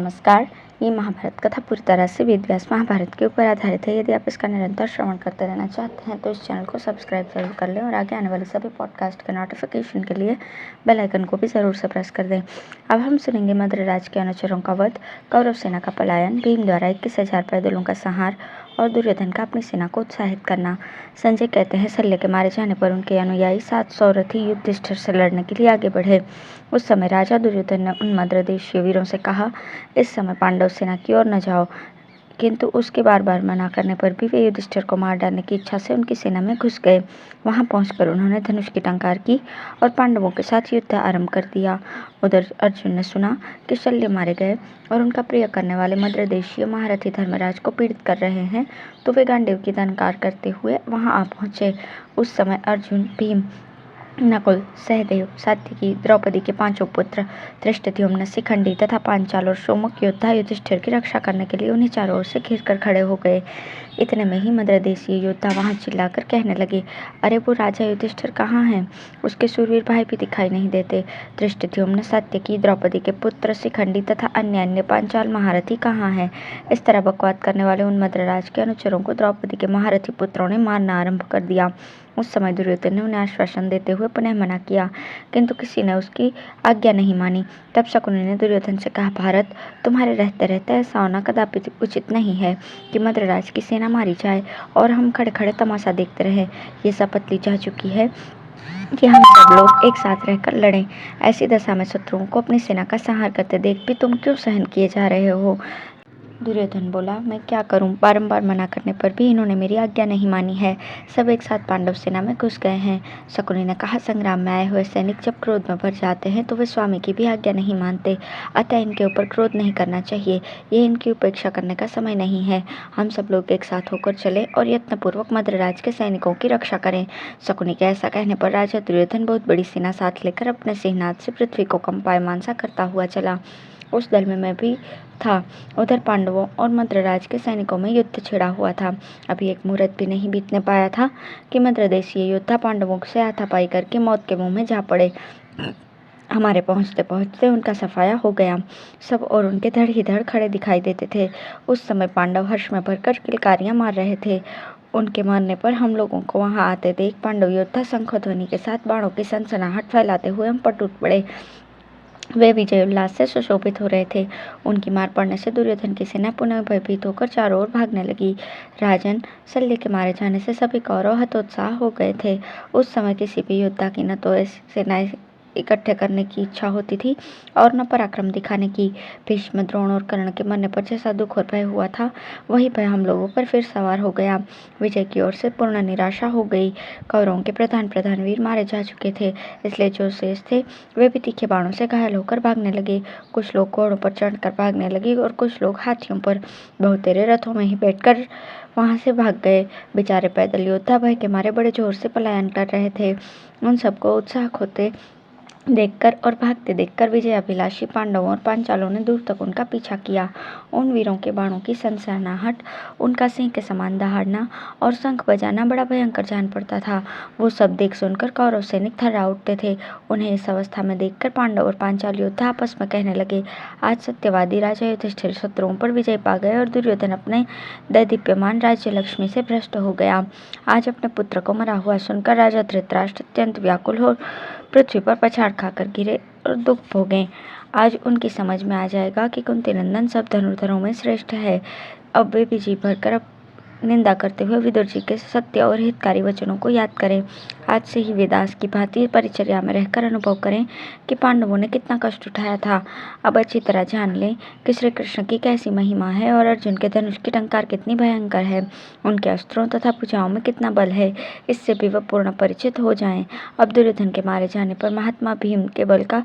नमस्कार। ये महाभारत कथा पूरी तरह से वेद व्यास महाभारत के ऊपर आधारित है। यदि आप इसका निरंतर श्रवण करते रहना चाहते हैं तो इस चैनल को सब्सक्राइब जरूर कर लें और आगे आने वाले सभी पॉडकास्ट के नोटिफिकेशन के लिए बेल आइकन को भी ज़रूर से प्रेस कर दें। अब हम सुनेंगे मद्रराज के अनुचरों का वध, कौरव सेना का पलायन, भीम द्वारा 21,000 पैदलों का संहार और दुर्योधन का अपनी सेना को उत्साहित करना। संजय कहते हैं, शल्य के मारे जाने पर उनके अनुयायी 700 रथी युधिष्ठिर से लड़ने के लिए आगे बढ़े। उस समय राजा दुर्योधन ने उन मद्रदेशीय वीरों से कहा, इस समय पांडव सेना की ओर न जाओ। किंतु उसके बार बार मना करने पर भी वे युधिष्ठिर को मार डालने की इच्छा से उनकी सेना में घुस गए। वहां पहुंचकर उन्होंने धनुष की टंकार की और पांडवों के साथ युद्ध आरंभ कर दिया। उधर अर्जुन ने सुना कि शल्य मारे गए और उनका प्रिय करने वाले मद्रदेशीय महारथी धर्मराज को पीड़ित कर रहे हैं, तो वे गांडीव की टंकार करते हुए वहां आ पहुंचे। उस समय अर्जुन, भीम, नकुल, सहदेव, सात्यकी, द्रौपदी के 5 पुत्र धृष्टद्युम्न, शिखंडी तथा पांचाल और सोमुख योद्धा युधिष्ठिर की रक्षा करने के लिए उन्हें चारों ओर से घेर कर खड़े हो गए। इतने में ही मद्रदेशीय योद्धा वहां चिल्लाकर कहने लगे, अरे वो राजा युधिष्ठिर कहाँ हैं? उसके शूरवीर भाई भी दिखाई नहीं देते। धृष्टद्युम्न, सात्यकी, द्रौपदी के पुत्र शिखंडी तथा अन्य अन्य पांचाल महारथी कहाँ हैं? इस तरह बकवाद करने वाले उन मद्रराज के अनुचरों को द्रौपदी के महारथी पुत्रों ने मारना आरंभ कर दिया। उस समय दुर्योधन ने उन्हें आश्वासन देते हुए पुनः मना किया, किंतु किसी ने उसकी आज्ञा नहीं मानी। तब शकुनी ने दुर्योधन से कहा, भारत, तुम्हारे रहते रहते ऐसा होना कदापि उचित नहीं है कि मद्रराज की सेना मारी जाए और हम खड़े खड़े तमाशा देखते रहे। ये शपथ ली जा चुकी है कि हम सब लोग एक साथ रहकर लड़ें। ऐसी दशा में शत्रुओं को अपनी सेना का संहार करते देख भी तुम क्यों सहन किए जा रहे हो? दुर्योधन बोला, मैं क्या करूं? बारंबार मना करने पर भी इन्होंने मेरी आज्ञा नहीं मानी है। सब एक साथ पांडव सेना में घुस गए हैं। शकुनी ने कहा, संग्राम में आए हुए सैनिक जब क्रोध में भर जाते हैं तो वे स्वामी की भी आज्ञा नहीं मानते। अतः इनके ऊपर क्रोध नहीं करना चाहिए। ये इनकी उपेक्षा करने का समय नहीं है। हम सब लोग एक साथ होकर चले और यत्नपूर्वक मद्रराज के सैनिकों की रक्षा करें। शकुनी के ऐसा कहने पर राजा दुर्योधन बहुत बड़ी सेना साथ लेकर अपने सिंहनाद से पृथ्वी को कंपायमान सा करता हुआ चला। उस दल में मैं भी था। उधर पांडवों और मद्रराज के सैनिकों में युद्ध छिड़ा हुआ था। अभी एक मुहूर्त भी नहीं बीतने पाया था कि मद्रदेशीय योद्धा पांडवों से हाथापाई करके मौत के मुंह में जा पड़े। हमारे पहुंचते पहुंचते उनका सफाया हो गया। सब और उनके धड़ ही धड़ खड़े दिखाई देते थे। उस समय पांडव हर्ष में भरकर किलकारियां मार रहे थे। उनके मरने पर हम लोगों को वहां आते देख पांडव योद्धा शंखध्वनि के साथ बाणों की सनसनाहट फैलाते हुए हम पर टूट पड़े। वे विजय उल्लास से सुशोभित हो रहे थे। उनकी मार पड़ने से दुर्योधन की सेना पुनः भयभीत होकर चारों ओर भागने लगी। राजन, शल्य के मारे जाने से सभी कौरव हतोत्साह हो गए थे। उस समय किसी भी योद्धा की न तो सेनाएं इकट्ठे करने की इच्छा होती थी और न पराक्रम दिखाने की। भीष्म, द्रोण और कर्ण के मरने पर जैसा दुख और भय हुआ था, वही भय हम लोगों पर फिर सवार हो गया। विजय की ओर से पूर्ण निराशा हो गई। कौरवों के प्रधान प्रधान वीर मारे जा चुके थे, इसलिए जो शेष थे वे भी तीखे बाणों से घायल होकर भागने लगे। कुछ लोग घोड़ों पर चढ़कर भागने लगे और कुछ लोग हाथियों पर, बहुतेरे रथों में ही बैठकर वहां से भाग गए। बेचारे पैदल योद्धा भय के मारे बड़े जोर से पलायन कर रहे थे। उन सबको उत्साह खोते देखकर और भागते देखकर विजयाभिलाषी पांडवों और पांचालों ने दूर तक उनका पीछा किया। उन वीरों के बाणों की सनसनाहट, उनका सिंह के समान दहाड़ना और शंख बजाना बड़ा भयंकर जान पड़ता था। वो सब देख सुनकर कौरव सैनिक थर्रा उठते थे। उन्हें इस अवस्था में देखकर पांडव और पांचाल योद्धा आपस में कहने लगे, आज सत्यवादी राजा युधिष्ठिर शत्रुओं पर विजय पा गए और दुर्योधन अपने दैदीप्यमान राज्य लक्ष्मी से भ्रष्ट हो गया। आज अपने पुत्र को मरा हुआ सुनकर राजा धृतराष्ट्र अत्यंत व्याकुल हो पृथ्वी पर पछाड़ खाकर गिरे और दुख भोगे। आज उनकी समझ में आ जाएगा कि कुंती नंदन सब धनुर्धरों में श्रेष्ठ है। अब वे भी जी भरकर अब निंदा करते हुए विदुर जी के सत्य और हितकारी वचनों को याद करें। आज से ही वेदास की भांति परिचर्या में रहकर अनुभव करें कि पांडवों ने कितना कष्ट उठाया था। अब अच्छी तरह जान लें कि श्री कृष्ण की कैसी महिमा है और अर्जुन के धनुष की टंकार कितनी भयंकर है, उनके अस्त्रों तथा भुजाओं में कितना बल है। इससे भी वह पूर्ण परिचित हो जाएं। अब दुर्योधन के मारे जाने पर महात्मा भीम के बल का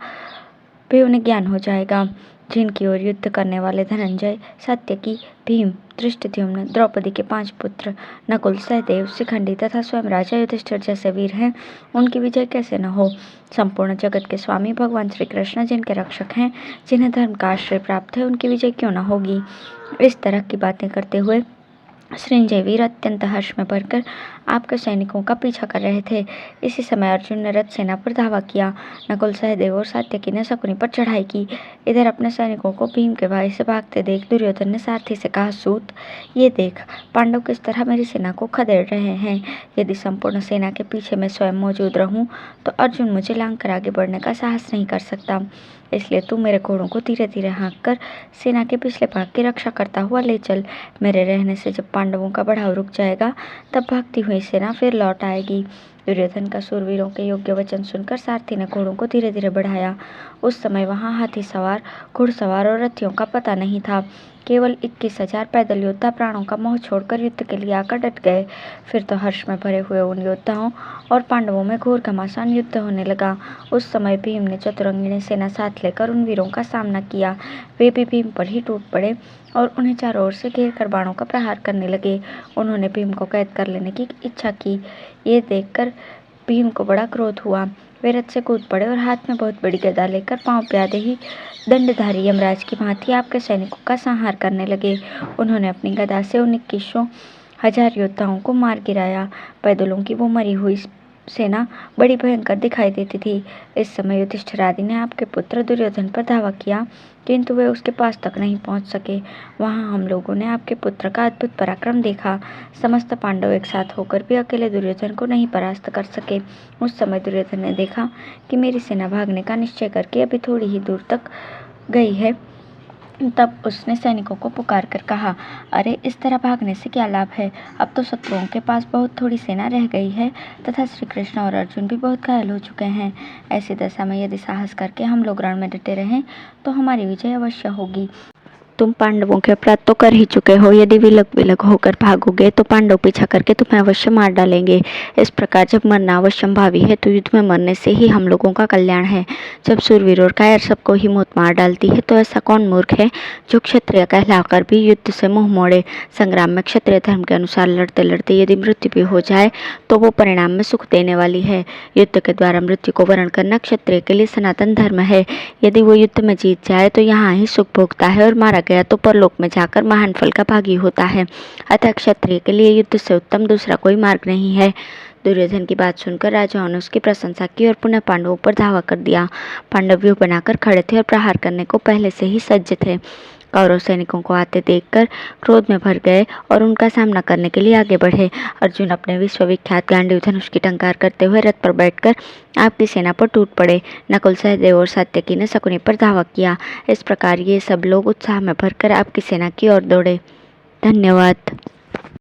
भी उन्हें ज्ञान हो जाएगा, जिनकी ओर युद्ध करने वाले धनंजय, सात्यकी, भीम, धृष्टद्युम्न, द्रौपदी के 5 पुत्र नकुल, सहदेव, शिखंडी तथा स्वयं राजा युधिष्ठिर जैसे वीर हैं, उनकी विजय कैसे न हो। संपूर्ण जगत के स्वामी भगवान श्री कृष्ण जिनके रक्षक हैं, जिन्हें धर्म का आश्रय प्राप्त है, उनकी विजय क्यों न होगी। इस तरह की बातें करते हुए सृंजय वीर अत्यंत हर्ष में भरकर आपके सैनिकों का पीछा कर रहे थे। इसी समय अर्जुन ने रथ सेना पर धावा किया। नकुल, सहदेव और सात्यकी ने शकुनी पर चढ़ाई की। इधर अपने सैनिकों को भीम के भाई से भागते देख दुर्योधन ने सारथी से कहा, सूत, ये देख, पांडव किस तरह मेरी सेना को खदेड़ रहे हैं। यदि संपूर्ण सेना के पीछे मैं स्वयं मौजूद रहूं तो अर्जुन मुझे लांघ कर आगे बढ़ने का साहस नहीं कर सकता। इसलिए तू मेरे घोड़ों को धीरे धीरे हाँक कर सेना के पिछले भाग की रक्षा करता हुआ ले चल। मेरे रहने से जब पांडवों का बढ़ाव रुक जाएगा तब भागती हुई सेना फिर लौट आएगी। दुर्योधन का शूरवीरों के योग्य वचन सुनकर सारथी ने घोड़ों को धीरे धीरे बढ़ाया। उस समय वहां हाथी सवार, घुड़सवार और रथियों का पता नहीं था। केवल 21,000 पैदल योद्धा प्राणों का मोह छोड़कर युद्ध के लिए आकर डट गए। फिर तो हर्ष में भरे हुए उन योद्धाओं और पांडवों में घोर घमासान युद्ध होने लगा। उस समय भीम ने चतुरंगिणी सेना साथ लेकर उन वीरों का सामना किया। वे भी भीम पर ही टूट पड़े और उन्हें चारों ओर से घेर कर बाणों का प्रहार करने लगे। उन्होंने भीम को कैद कर लेने की इच्छा की। ये देखकर भीम को बड़ा क्रोध हुआ। वे रथ से कूद पड़े और हाथ में बहुत बड़ी गदा लेकर पांव प्यादे ही दंडधारी यमराज की भांति आपके सैनिकों का संहार करने लगे। उन्होंने अपनी गदा से उन 21,000 योद्धाओं को मार गिराया। पैदलों की वो मरी हुई सेना बड़ी भयंकर दिखाई देती थी। इस समय युधिष्ठिर आदि ने आपके पुत्र दुर्योधन पर धावा किया, किंतु वे उसके पास तक नहीं पहुंच सके। वहां हम लोगों ने आपके पुत्र का अद्भुत पराक्रम देखा। समस्त पांडव एक साथ होकर भी अकेले दुर्योधन को नहीं परास्त कर सके। उस समय दुर्योधन ने देखा कि मेरी सेना भागने का निश्चय करके अभी थोड़ी ही दूर तक गई है। तब उसने सैनिकों को पुकार कर कहा, अरे, इस तरह भागने से क्या लाभ है। अब तो शत्रुओं के पास बहुत थोड़ी सेना रह गई है तथा श्री कृष्ण और अर्जुन भी बहुत घायल हो चुके हैं। ऐसी दशा में यदि साहस करके हम लोग रण में डटे रहें तो हमारी विजय अवश्य होगी। तुम पांडवों के अपराध तो कर ही चुके हो। यदि विलग विलग होकर भागोगे तो पांडव पीछा करके तुम्हें अवश्य मार डालेंगे। इस प्रकार जब मरना अवश्यंभावी है तो युद्ध में मरने से ही हम लोगों का कल्याण है। जब शूरवीर और कायर सबको ही मौत मार डालती है तो ऐसा कौन मूर्ख है जो क्षत्रिय कहलाकर भी युद्ध से मुंह मोड़े। संग्राम में क्षत्रिय धर्म के अनुसार लड़ते लड़ते यदि मृत्यु भी हो जाए तो वो परिणाम में सुख देने वाली है। युद्ध के द्वारा मृत्यु को वरण करना क्षत्रिय के लिए सनातन धर्म है। यदि वो युद्ध में जीत जाए तो यहाँ ही सुख भोगता है और मारा गया तो परलोक में जाकर महान फल का भागी होता है। अतः क्षत्रिय के लिए युद्ध से उत्तम दूसरा कोई मार्ग नहीं है। दुर्योधन की बात सुनकर राजाओं ने उसकी प्रशंसा की और पुनः पांडवों पर धावा कर दिया। पांडव व्यूह बनाकर खड़े थे और प्रहार करने को पहले से ही सज्ज थे। कौरव सैनिकों को आते देखकर क्रोध में भर गए और उनका सामना करने के लिए आगे बढ़े। अर्जुन अपने विश्वविख्यात गांडीव धनुष की टंकार करते हुए रथ पर बैठकर आपकी सेना पर टूट पड़े। नकुल, सहदेव और सात्यकी ने शकुनी पर धावा किया। इस प्रकार ये सब लोग उत्साह में भरकर आपकी सेना की ओर दौड़े। धन्यवाद।